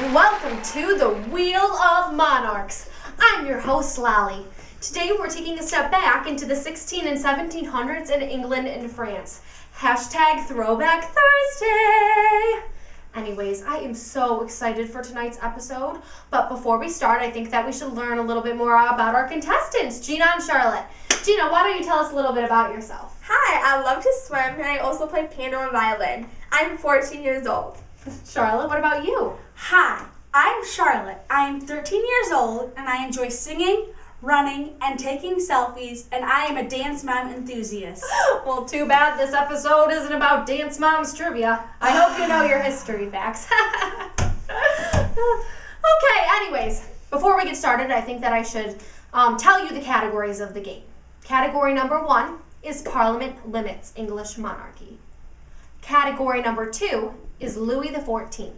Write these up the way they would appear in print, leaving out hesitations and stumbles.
and welcome to the Wheel of Monarchs. I'm your host, Lally. Today we're taking a step back into the 16 and 1700s in England and France. Hashtag Throwback Thursday. Anyways, I am so excited for tonight's episode, but before we start, I think that we should learn a little bit more about our contestants, Gina and Charlotte. Gina, why don't you tell us a little bit about yourself? Hi, I love to swim, and I also play piano and violin. I'm 14 years old. Charlotte, what about you? Hi, I'm Charlotte. I am 13 years old, and I enjoy singing, running, and taking selfies, and I am a Dance Mom enthusiast. Well, too bad this episode isn't about Dance Moms trivia. I hope you know your history facts. Okay, anyways, before we get started, I think that I should tell you the categories of the game. Category number 1 is Parliament Limits English Monarchy. Category number 2 is Louis XIV.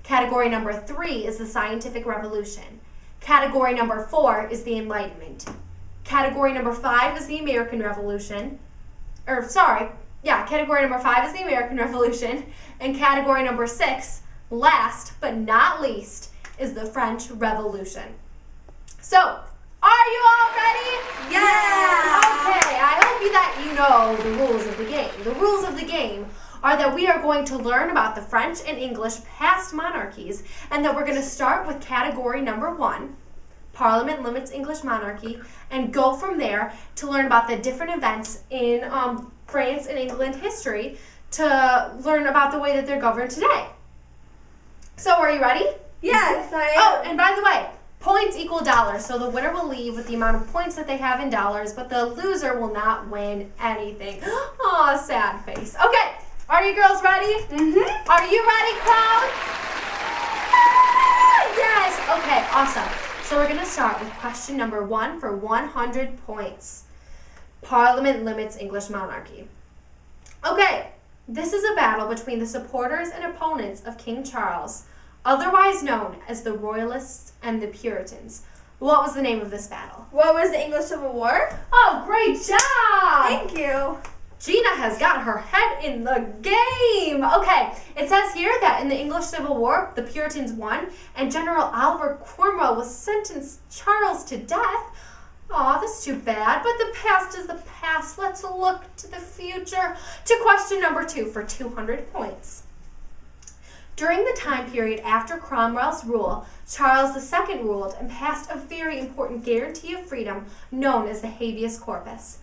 Category number 3 is the Scientific Revolution. Category number 4 is the Enlightenment. Category number 5 is the American Revolution. Category number 5 is the American Revolution. And category number 6, last but not least, is the French Revolution. So, are you all ready? Yeah! Okay, I hope that you know the rules of the game. The rules of the game are that we are going to learn about the French and English past monarchies, and that we're going to start with category number 1, Parliament Limits English Monarchy, and go from there to learn about the different events in France and England history to learn about the way that they're governed today. So are you ready? Yes, I am. Oh, and by the way, points equal dollars, so the winner will leave with the amount of points that they have in dollars, but the loser will not win anything. Aw, sad face. Okay. Are you girls ready? Mm-hmm. Are you ready, crowd? Yes! Okay, awesome. So we're going to start with question number 1 for 100 points. Parliament Limits English Monarchy. Okay, this is a battle between the supporters and opponents of King Charles, otherwise known as the Royalists and the Puritans. What was the name of this battle? What was the English Civil War? Oh, great job! Thank you. Gina has got her head in the game. Okay, it says here that in the English Civil War, the Puritans won, and General Oliver Cromwell was sentenced Charles to death. Aw, that's too bad, but the past is the past. Let's look to the future. To question number 2 for 200 points. During the time period after Cromwell's rule, Charles II ruled and passed a very important guarantee of freedom known as the habeas corpus.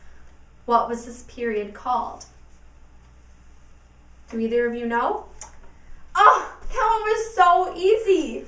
What was this period called? Do either of you know? Oh, that one was so easy.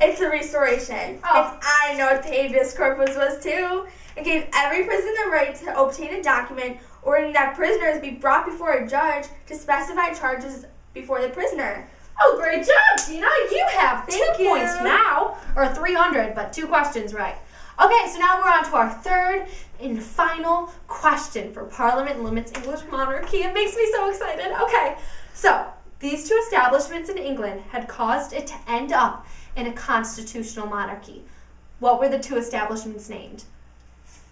It's a restoration. Oh. And I know what the habeas corpus was too. It gave every prisoner the right to obtain a document ordering that prisoners be brought before a judge to specify charges before the prisoner. Oh, great job, Gina. You have Thank 2 points you. now, or 300, but 2 questions right. Okay, so now we're on to our third and final question for Parliament Limits English Monarchy. It makes me so excited. Okay, so these 2 establishments in England had caused it to end up in a constitutional monarchy. What were the 2 establishments named?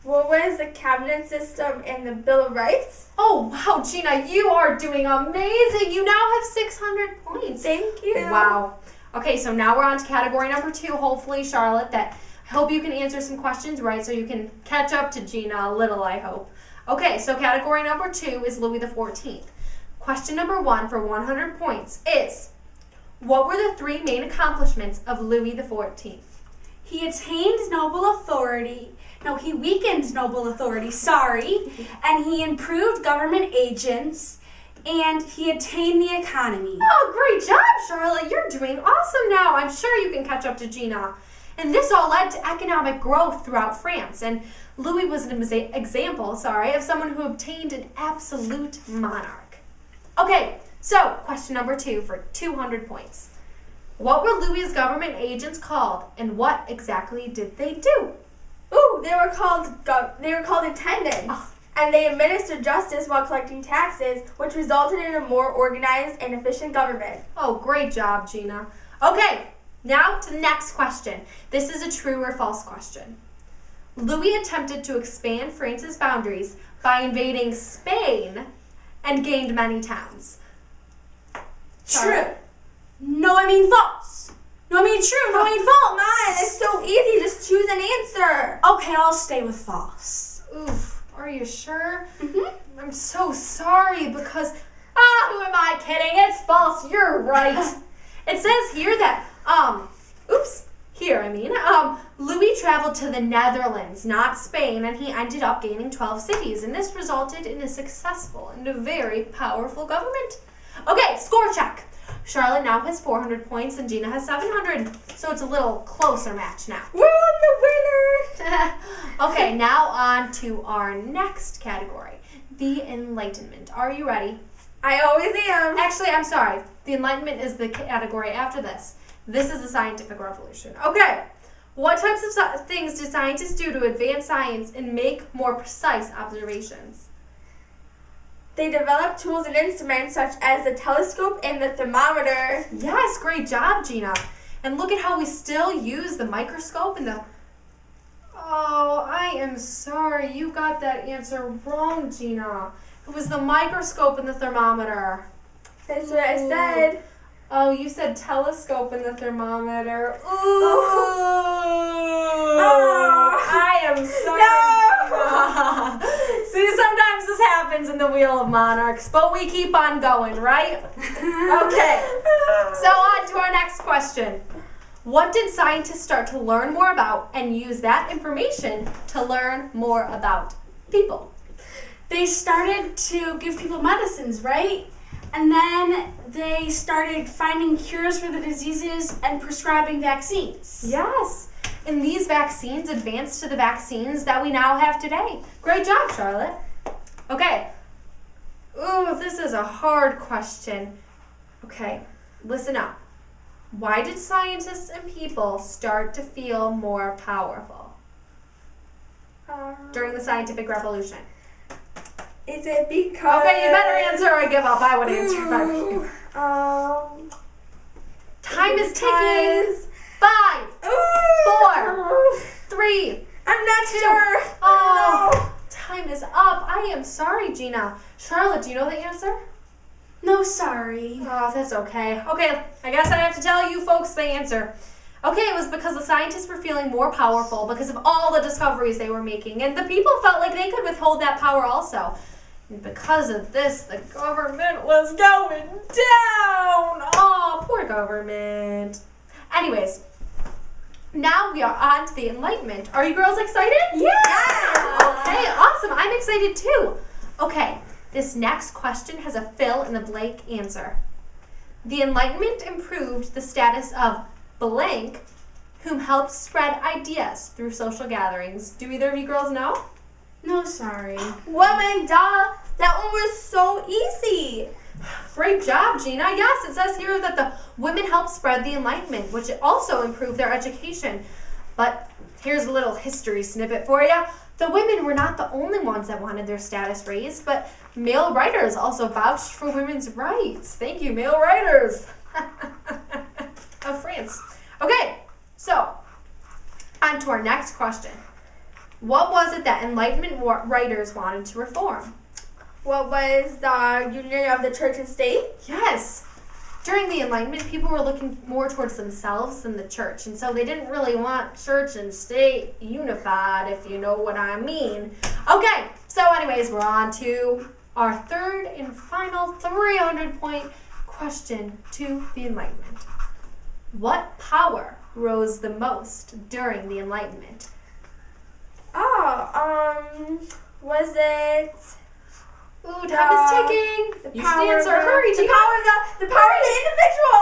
What was the cabinet system and the Bill of Rights? Oh, wow, Gina, you are doing amazing. You now have 600 points. Thank you. Wow. Okay, so now we're on to category number 2. Hopefully, Charlotte, I hope you can answer some questions right so you can catch up to Gina a little, I hope. Okay, so category number 2 is Louis XIV. Question number 1 for 100 points is, what were the 3 main accomplishments of Louis XIV? He attained noble authority. No, he weakened noble authority, and he improved government agents, and he attained the economy. Oh, great job, Charlotte. You're doing awesome now. I'm sure you can catch up to Gina. And this all led to economic growth throughout France, and Louis was an example, of someone who obtained an absolute monarch. Okay, so question number 2 for 200 points. What were Louis's government agents called, and what exactly did they do? Ooh, they were called attendants, and they administered justice while collecting taxes, which resulted in a more organized and efficient government. Oh, great job, Gina. Okay, now to the next question. This is a true or false question. Louis attempted to expand France's boundaries by invading Spain and gained many towns. True. No, I mean false. No, I mean true. No, I mean Come false. on, it's so easy. Just choose an answer. Okay, I'll stay with false. Oof, are you sure? Mm-hmm. I'm so sorry because, who am I kidding? It's false. You're right. It says here that, Louis traveled to the Netherlands, not Spain, and he ended up gaining 12 cities, and this resulted in a successful and a very powerful government. Okay, score check. Charlotte now has 400 points and Gina has 700, so it's a little closer match now. We're on the winner. Okay, now on to our next category, the Enlightenment. Are you ready? I always am. Actually, I'm sorry. The Enlightenment is the category after this. This is the scientific revolution. Okay. What types of things do scientists do to advance science and make more precise observations? They develop tools and instruments such as the telescope and the thermometer. Yes, great job, Gina. And look at how we still use the microscope and the... Oh, I am sorry. You got that answer wrong, Gina. It was the microscope and the thermometer. That's what I said. Oh, you said telescope and the thermometer. Ooh. Oh. I am sorry. No. See, sometimes this happens in the Wheel of Monarchs, but we keep on going, right? Okay. So on to our next question. What did scientists start to learn more about and use that information to learn more about people? They started to give people medicines, right? And then they started finding cures for the diseases and prescribing vaccines. Yes. And these vaccines advanced to the vaccines that we now have today. Great job, Charlotte. Okay. Ooh, this is a hard question. Okay, listen up. Why did scientists and people start to feel more powerful during the scientific revolution? Is it because... Okay, you better answer or I give up. I would answer if I were you. Time is ticking. 5, 4, 3. I'm not sure. Oh, time is up. I am sorry, Gina. Charlotte, do you know the answer? No, sorry. Oh, that's okay. Okay, I guess I have to tell you folks the answer. Okay, it was because the scientists were feeling more powerful because of all the discoveries they were making, and the people felt like they could withhold that power also. And because of this, the government was going down. Oh, poor government. Anyways, now we are on to the Enlightenment. Are you girls excited? Yeah! Okay, awesome. I'm excited too. Okay, this next question has a fill-in-the-blank answer. The Enlightenment improved the status of blank, whom helped spread ideas through social gatherings. Do either of you girls know? No, sorry. Woman, duh. That one was so easy. Great job, Gina. Yes, it says here that the women helped spread the Enlightenment, which also improved their education. But here's a little history snippet for you. The women were not the only ones that wanted their status raised, but male writers also vouched for women's rights. Thank you, male writers of France. Okay, so on to our next question. What was it that Enlightenment writers wanted to reform? What was the union of the church and state? Yes. During the Enlightenment, people were looking more towards themselves than the church, and so they didn't really want church and state unified, if you know what I mean. Okay, so anyways, we're on to our third and final 300-point question to the Enlightenment. What power rose the most during the Enlightenment? Was it... Ooh, time is ticking. You should answer. Hurry, Gina. The power of the individual.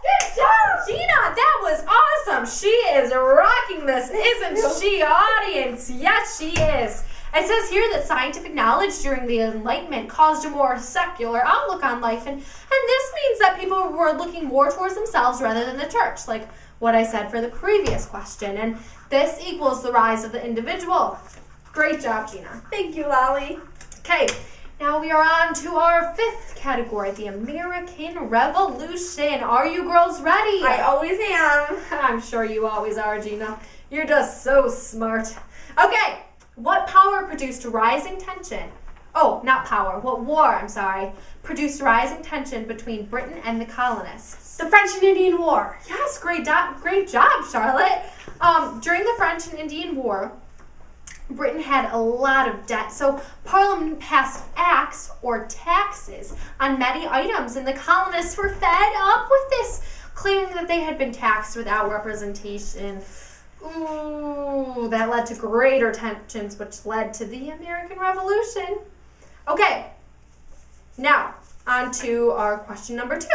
Yes, good job, Gina. That was awesome. She is rocking this, isn't she, audience? Yes, she is. It says here that scientific knowledge during the Enlightenment caused a more secular outlook on life, and this means that people were looking more towards themselves rather than the church, like what I said for the previous question, and this equals the rise of the individual. Great job, Gina. Thank you, Lolly. Okay. Now we are on to our fifth category, the American Revolution. Are you girls ready? I always am. I'm sure you always are, Gina. You're just so smart. Okay, what power produced rising tension? what war, I'm sorry, produced rising tension between Britain and the colonists? The French and Indian War. Yes, great job, Charlotte. During the French and Indian War, Britain had a lot of debt, so Parliament passed acts or taxes on many items, and the colonists were fed up with this, claiming that they had been taxed without representation. Ooh, that led to greater tensions, which led to the American Revolution. Okay, now on to our question number 2.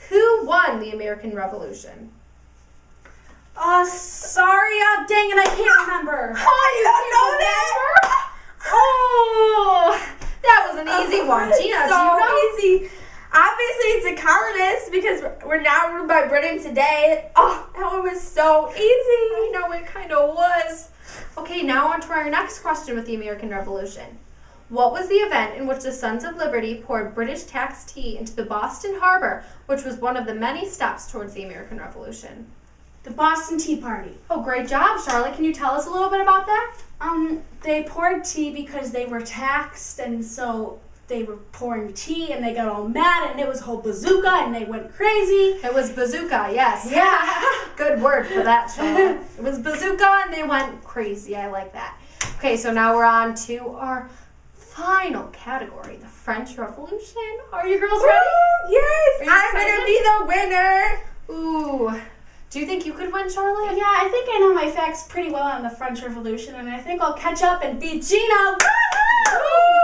Who won the American Revolution? Sorry, dang it, I can't remember. Oh, you don't know that? Oh, that was an easy one. Gina, so do you know? easy. Obviously, it's the colonists because we're now ruled by Britain today. Oh, that one was so easy. I know, it kind of was. Okay, now on to our next question with the American Revolution. What was the event in which the Sons of Liberty poured British taxed tea into the Boston Harbor, which was one of the many steps towards the American Revolution? The Boston Tea Party. Oh, great job, Charlotte. Can you tell us a little bit about that? They poured tea because they were taxed, and so they were pouring tea, and they got all mad, and it was whole bazooka, and they went crazy. It was bazooka, yes. Yeah. Good word for that, Charlotte. It was bazooka, and they went crazy. I like that. Okay, so now we're on to our final category, the French Revolution. Are you girls ready? Yes, you I'm going to be the winner. Ooh. Do you think you could win, Charlotte? Yeah, I think I know my facts pretty well on the French Revolution, and I think I'll catch up and beat Gina. Woo!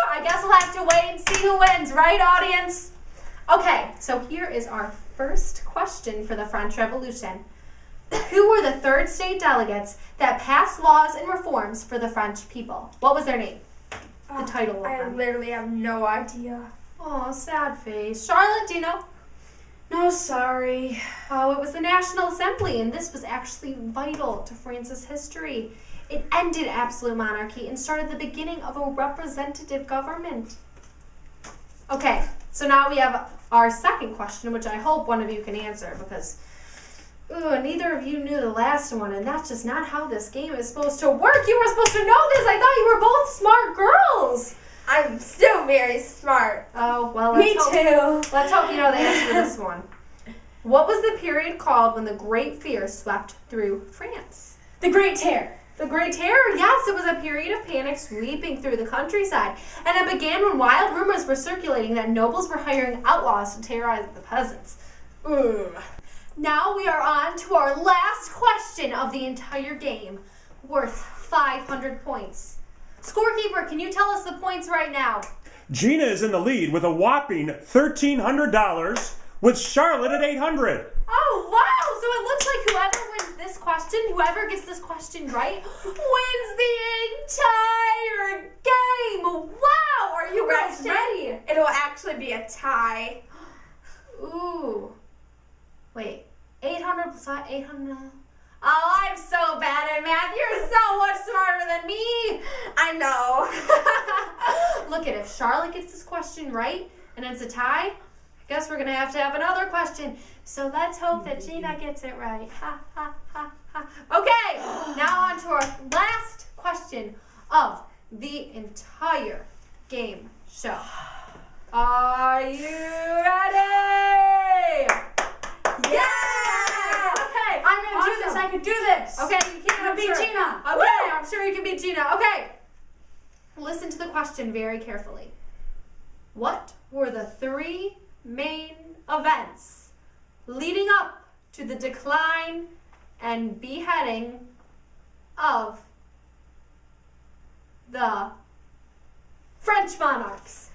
I guess we'll have to wait and see who wins, right, audience? Okay, so here is our first question for the French Revolution. Who were the third state delegates that passed laws and reforms for the French people? What was their name? The title of I them. literally have no idea. Oh, sad face. Charlotte, do you know? No, sorry. Oh, it was the National Assembly, and this was actually vital to France's history. It ended absolute monarchy and started the beginning of a representative government. Okay, so now we have our second question, which I hope one of you can answer, because neither of you knew the last one, and that's just not how this game is supposed to work. You were supposed to know this. I thought you were both smart girls. I'm still very smart. Oh, well, Me too. Let's hope you know the answer to this one. What was the period called when the Great Fear swept through France? The Great Terror. The Great Terror, yes, it was a period of panic sweeping through the countryside. And it began when wild rumors were circulating that nobles were hiring outlaws to terrorize the peasants. Now we are on to our last question of the entire game, worth 500 points. Scorekeeper, can you tell us the points right now? Gina is in the lead with a whopping $1,300, with Charlotte at $800. Oh, wow! So it looks like whoever wins this question, whoever gets this question right, wins the entire game! Wow! Are you guys ready? It'll actually be a tie. Ooh. Wait. 800 plus 800... Oh, I'm so bad at math. You're so much smarter than me. I know. Look at, if Charlotte gets this question right and it's a tie, I guess we're going to have another question. So let's hope that Gina gets it right. Ha, ha, ha, ha. Okay, now on to our last question of the entire game show. Are you ready? Yeah! Okay, I'm going to do this. I can do this. Okay, you can't beat Gina. Okay, Woo! I'm sure you can beat Gina. Okay. Listen to the question very carefully. What were the 3 main events leading up to the decline and beheading of the French monarchs?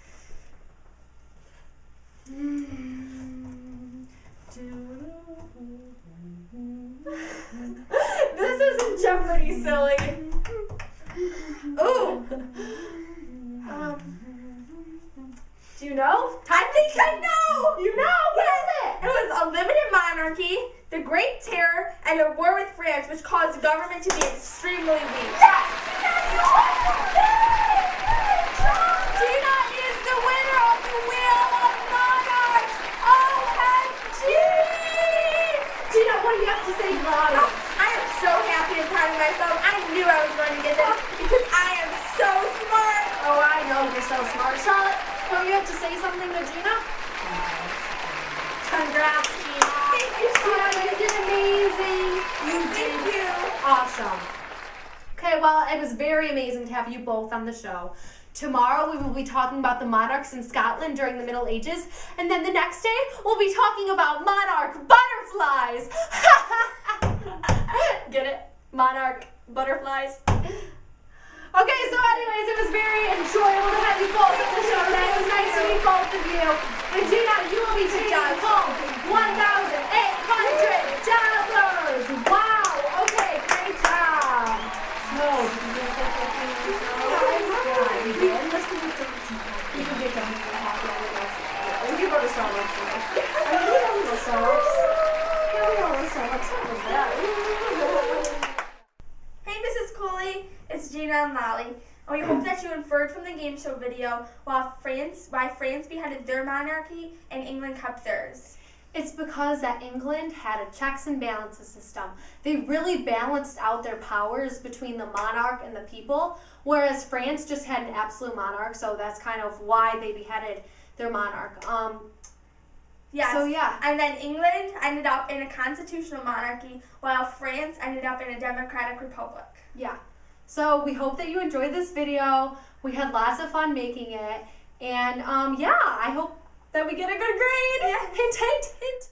This isn't Jeopardy, silly. Ooh. Do you know? I think I know. You know? What is it? It was a limited monarchy, the Great Terror, and a war with France, which caused the government to be extremely weak. Gina is the winner of the Wheel of Monarchs! OMG! Gina, what do you have to say to the audience? I am so happy and proud of myself. I knew I was going to get this because I am so smart. Charlotte, don't you have to say something to Gina? Congrats, Gina. Thank you, Charlotte. You did amazing. Thank you. Awesome. Okay, well, it was very amazing to have you both on the show. Tomorrow we will be talking about the monarchs in Scotland during the Middle Ages, and then the next day we'll be talking about monarch butterflies. Get it? Monarch butterflies. Okay, so anyways, it was very enjoyable to have you both on the show today. It was nice to meet both of you. And Gina, you will be taking home $1,800. Wow. Okay, great job. So, did you guys get that thing? You did. Let's give you some. You can get them. We can go to Starbucks today. I mean, we don't go to Starbucks. Yeah, we don't go to Starbucks. What was that? Hey, Mrs. Cooley, it's Gina and Molly, and we hope that you inferred from the game show video why France beheaded their monarchy and England kept theirs. It's because that England had a checks and balances system. They really balanced out their powers between the monarch and the people, whereas France just had an absolute monarch, so that's kind of why they beheaded their monarch. Yes. So yeah. And then England ended up in a constitutional monarchy, while France ended up in a democratic republic. Yeah. So we hope that you enjoyed this video. We had lots of fun making it. And yeah, I hope that we get a good grade. Yeah. Hint, hint, hint.